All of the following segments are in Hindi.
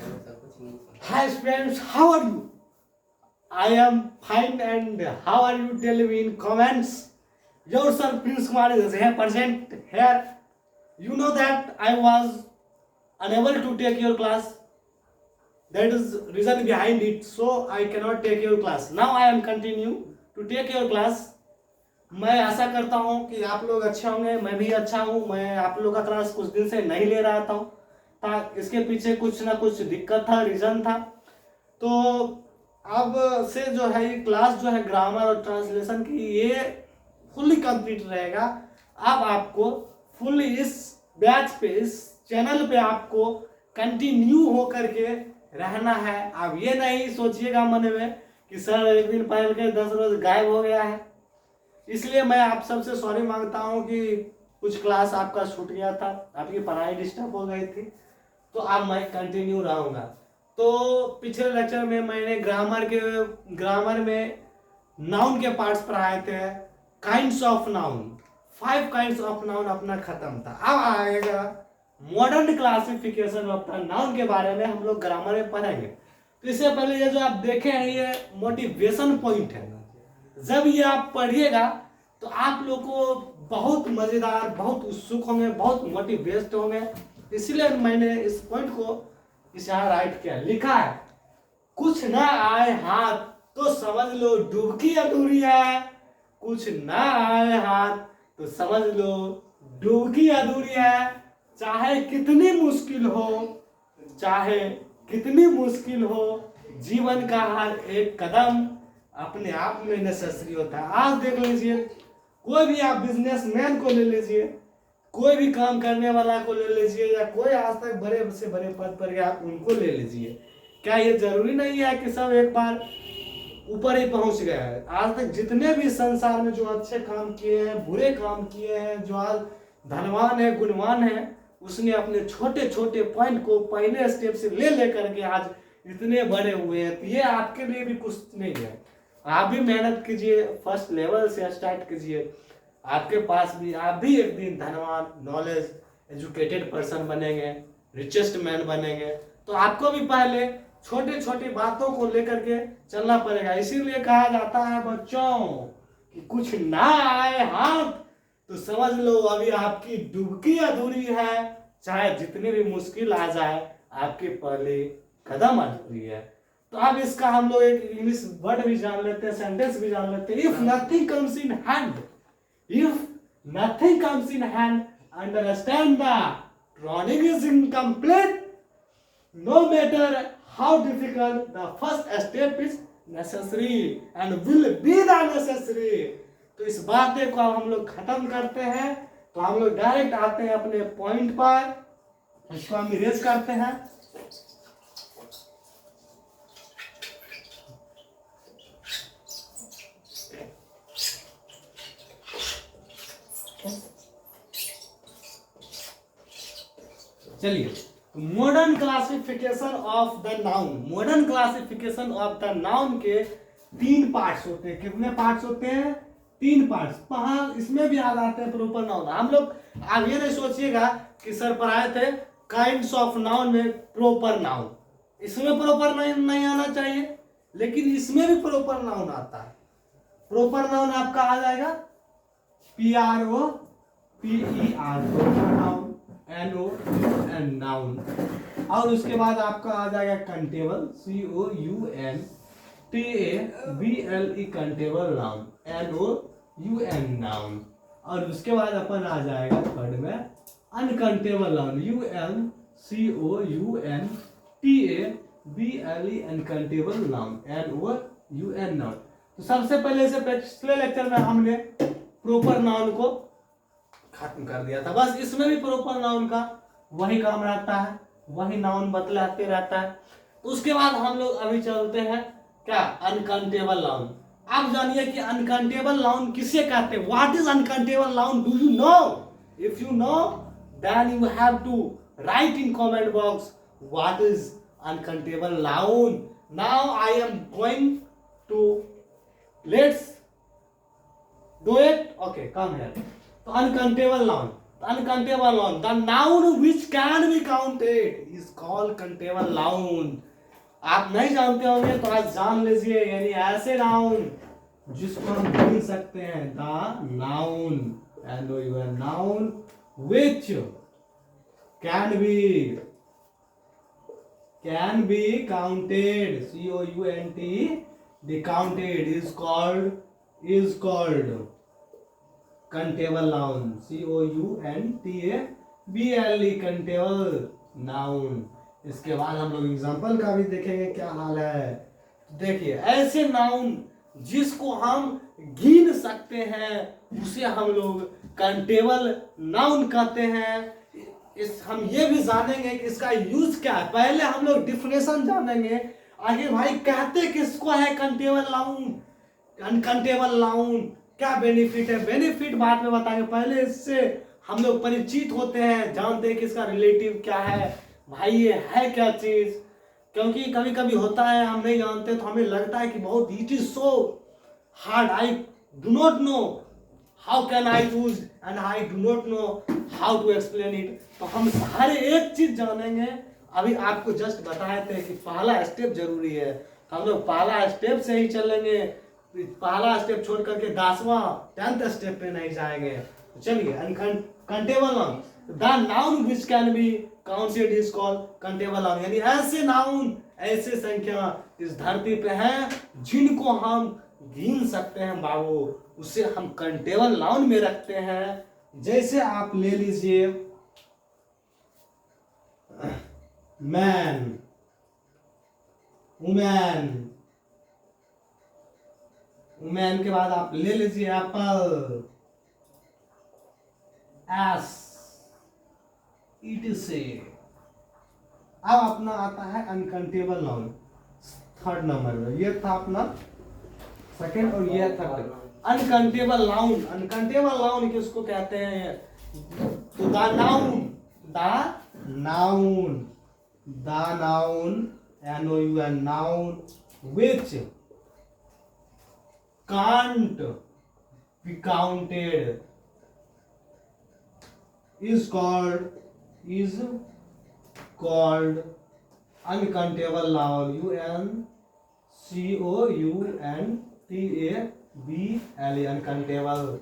Hi friends, how are you? I am fine, and how are you? Tell me in comments. Yourself Prince Kumar is here present here. You know that I was unable to take your class. That is reason behind it. So I cannot take your class. Now I am continue to take your class. मैं आशा करता हूँ कि आप लोग अच्छे होंगे, मैं भी अच्छा हूँ। मैं आप लोग का क्लास कुछ दिन से नहीं ले रहा था, इसके पीछे कुछ ना कुछ दिक्कत था, रीजन था। तो अब से जो है ये क्लास जो है ग्रामर और ट्रांसलेशन की, ये फुल्ली कंप्लीट रहेगा। अब आपको फुल्ली इस बैच पे, इस चैनल पे आपको कंटिन्यू हो करके रहना है। अब ये नहीं सोचिएगा मन में कि सर एक दिन पहले के 10 रोज गायब हो गया है। इसलिए मैं आप सबसे सॉरी मांगता हूँ कि कुछ क्लास आपका छूट गया था, आपकी पढ़ाई डिस्टर्ब हो गई थी। तो अब मैं कंटिन्यू रहूँगा। तो पिछले लेक्चर में मैंने ग्रामर में नाउन के पार्ट्स पढ़ाए थे। Kinds of noun, 5 kinds of noun अपना खत्म था। अब आएगा modern classification of the noun के बारे में हम लोग ग्रामर में पढ़ेंगे। तो इससे पहले ये जो आप देखे हैं ये मोटिवेशन पॉइंट है। जब ये आप पढ़िएगा तो आप लोग को बहुत मजेदार, बहुत उत्सुक होंगे, बहुत मोटिवेट होंगे। इसलिए मैंने इस पॉइंट को इस यहाँ राइट किया, लिखा है कुछ ना आए हाथ तो समझ लो डुबकी अधूरी है। कुछ ना आए हाथ तो समझ लो डुबकी अधूरी है। चाहे कितनी मुश्किल हो, चाहे कितनी मुश्किल हो, जीवन का हर एक कदम अपने आप में नेसेसरी होता है। आज देख लीजिए, कोई भी आप बिजनेसमैन को ले लीजिए, कोई भी काम करने वाला को ले लीजिए, या कोई आज तक बड़े से बड़े पद पर गया उनको ले लीजिए। क्या ये जरूरी नहीं है कि सब एक बार ऊपर ही पहुंच गया है? आज तक जितने भी संसार में जो अच्छे काम किए हैं, बुरे काम किए हैं, जो आज धनवान है, गुणवान है, उसने अपने छोटे छोटे पॉइंट को पहले स्टेप से ले करके आज इतने बड़े हुए हैं। तो ये आपके लिए भी कुछ नहीं है। आप भी मेहनत कीजिए, फर्स्ट लेवल से स्टार्ट कीजिए। आपके पास भी, आप भी एक दिन धनवान, नॉलेज, एजुकेटेड पर्सन बनेंगे, रिचेस्ट मैन बनेंगे। तो आपको भी पहले छोटी छोटी बातों को लेकर के चलना पड़ेगा। इसीलिए कहा जाता है बच्चों कि कुछ ना आए हाथ तो समझ लो अभी आपकी डुबकी अधूरी है। चाहे जितनी भी मुश्किल आ जाए, आपके पहले कदम अधूरी है। तो अब इसका हम लोग एक इंग्लिश वर्ड भी जान लेते हैं, सेंटेंस भी जान लेते हैं। If nothing comes in hand, if nothing comes in hand, understand the drawing is incomplete. No matter how difficult, the first step is necessary and will be the necessary. तो इस बातें को हम लोग खत्म करते हैं। तो हम लोग डायरेक्ट आते हैं अपने पॉइंट पर, इसको हम इरेज करते हैं। चलिए, modern classification of the noun. Modern classification of the noun के 3 पार्ट्स होते हैं। कितने पार्ट्स होते हैं? 3 पार्ट्स। इसमें भी आ जाते हैं प्रॉपर नाउन। हम लोग आप ये नहीं सोचिएगा कि सर पढ़ाए थे काइंड्स ऑफ नाउन में प्रॉपर नाउन, इसमें प्रॉपर नहीं आना चाहिए, लेकिन इसमें भी प्रॉपर नाउन आता है। प्रॉपर नाउन आपका आ जाएगा PROPER noun, NO and noun. और उसके बाद आपका आ जाएगा countable, COUNTABLE countable noun, NOUN noun. और उसके बाद अपन आ जाएगा थर्ड में uncountable noun, UNCOUNTABLE uncountable noun, NOUN noun. तो सबसे पहले से पिछले लेक्चर में हमने प्रॉपर नाउन को खत्म कर दिया था। बस इसमें भी प्रॉपर नाउन का वही काम रहता है, वही नाउन बतलाते रहता है। उसके बाद हम लोग अभी चलते हैं क्या, अनकाउंटेबल नाउन। आप जानिए कि अनकाउंटेबल नाउन किसे कहते हैं। What is uncountable noun? Do you know? If you know then you have to write in comment box what is uncountable noun. Now I'm going to let's do it. Okay, come here. तो uncountable noun, uncountable noun, the noun which can be counted is called countable noun. आप नहीं जानते होंगे तो आज जान लीजिए, यानी ऐसे नाउन जिसको हम गिन सकते हैं, the noun and your noun which can be counted, count, the counted is called countable noun, countable countable noun। इसके बाद हम लोग एग्जांपल का भी देखेंगे क्या हाल है। देखिए ऐसे नाउन जिसको हम गिन सकते हैं उसे हम लोग काउंटेबल नाउन कहते हैं। हम ये भी जानेंगे कि इसका यूज क्या है। पहले हम लोग डिफिनेशन जानेंगे, आगे भाई कहते किसको है काउंटेबल नाउन, अनकाउंटेबल नाउन, क्या बेनिफिट है, बेनिफिट बाद में बताएंगे। पहले इससे हम लोग परिचित होते हैं, जानते हैं कि इसका रिलेटिव क्या है, भाई ये है क्या चीज। क्योंकि कभी कभी होता है हम नहीं जानते तो हमें लगता है कि बहुत it is so hard, I do not know how can I use and I do not know how to explain it. तो हम हर एक चीज जानेंगे। अभी आपको जस्ट बताए थे कि पहला स्टेप जरूरी है, हम लोग पहला स्टेप से ही चलेंगे, पहला स्टेप छोड़ करके 10वां 10th स्टेप पे नहीं जाएंगे। तो चलिए countable noun, the noun which can be counted is called countable noun, यानी ऐसे नाउन, ऐसे संख्या इस धरती पे हैं जिनको हम गिन सकते हैं बाबू, उसे हम काउंटेबल नाउन में रखते हैं। जैसे आप ले लीजिए मैन, वुमेन, वुमेन के बाद आप ले लीजिए एप्पल, एस, etc। अब अपना आता है अनकाउंटेबल नाउन, थर्ड नंबर में। ये था अपना सेकंड और ये third. Uncountable noun, uncountable noun किसको कहते हैं? तो the noun, NOUN, noun which can't be counted is called uncountable noun, UNCOUNTABLE, uncountable,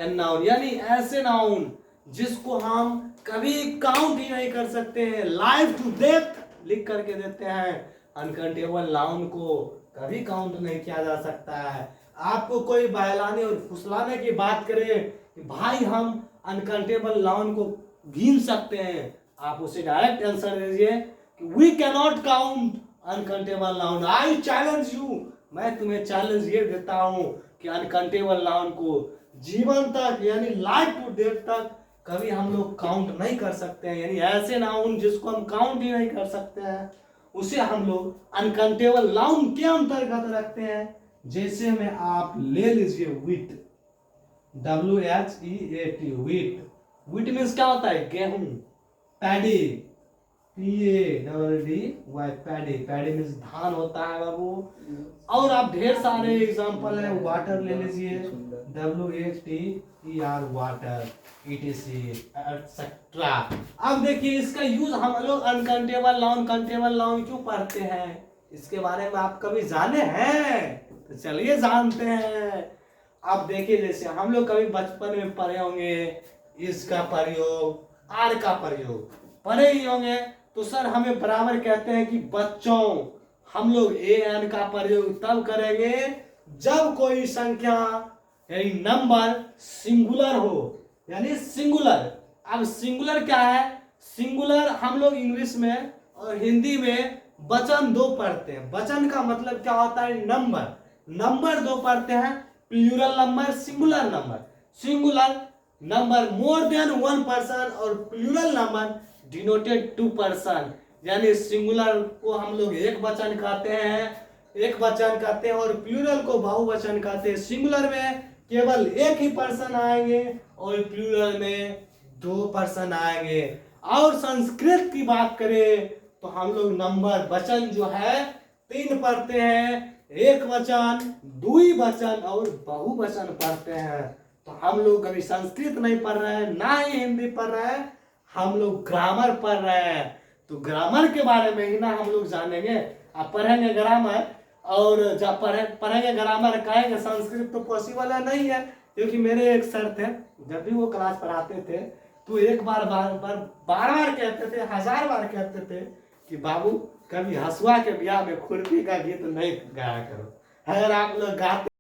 NOUN, यानी ऐसे नाउन जिसको हम कभी काउंट ही नहीं कर सकते हैं, लाइफ टू डेथ लिख करके देते हैं। अनकाउंटेबल नाउन को कभी काउंट नहीं किया जा सकता है। आपको कोई बहलाने और फुसलाने की बात करे कि भाई हम अनकाउंटेबल नाउन को गिन सकते हैं, आप उसे डायरेक्ट आंसर दीजिए कि we can not count uncountable noun. I challenge you, मैं तुम्हें चैलेंज ये देता हूं कि अनकाउंटेबल नाउन को जीवन तक यानी लाइफ टू डेथ तक कभी हम लोग काउंट नहीं कर सकते हैं। यानी ऐसे नाउन जिसको हम काउंट ही नहीं कर सकते हैं उसे हम लोग अनकाउंटेबल नाउन के अंतर्गत रखते हैं। जैसे में आप ले लीजिए विट, WHEAT, विट। विट मीन्स क्या होता है? गेहूं। पैडी, PADDY, पैडी मीन्स धान होता है बाबू। और आप ढेर सारे एग्जांपल है, वाटर ले लीजिए, WATER, वाटर, etc। अब देखिए इसका यूज हम लोग अनकाउंटेबल नाउन, काउंटेबल नाउन क्यों पढ़ते हैं, इसके बारे में आप कभी जाने हैं? तो चलिए जानते हैं। अब देखिए जैसे हम लोग कभी बचपन में पढ़े होंगे इसका प्रयोग, आर का प्रयोग पढ़े ही होंगे। तो सर हमें बराबर कहते हैं कि बच्चों हम लोग AN का प्रयोग तब करेंगे जब कोई संख्या यानी नंबर सिंगुलर हो, यानी सिंगुलर। अब सिंगुलर क्या है? सिंगुलर हम लोग इंग्लिश में और हिंदी में वचन दो पढ़ते हैं। वचन का मतलब क्या होता है? नंबर। नंबर दो पढ़ते हैं, plural number, singular number. Singular number more than one person और plural number denoted to person. यानी सिंगुलर को हम लोग एक वचन कहते हैं, और प्लूरल को बहुवचन कहते हैं। सिंगुलर में केवल एक ही पर्सन आएंगे और प्लूरल में 2 पर्सन आएंगे। और संस्कृत की बात करें तो हम लोग नंबर वचन जो है 3 पढ़ते हैं, एक वचन, द्विवचन और बहुवचन पढ़ते हैं। तो हम लोग कभी संस्कृत नहीं पढ़ रहे हैं, ना ही हिंदी पढ़ रहे हैं, हम लोग ग्रामर पढ़ रहे हैं। तो ग्रामर के बारे में ही ना हम लोग जानेंगे। आप पढ़ेंगे ग्रामर, और जब पढ़ेंगे ग्रामर कहेंगे संस्कृत, तो पॉसिबल है नहीं है। क्योंकि मेरे एक सर थे, जब भी वो क्लास पढ़ाते थे तो एक बार बार कहते थे, 1000 बार कहते थे कि बाबू कभी हसुआ के ब्याह में खुरपी का गीत नहीं गाया करो। अगर आप लोग गाते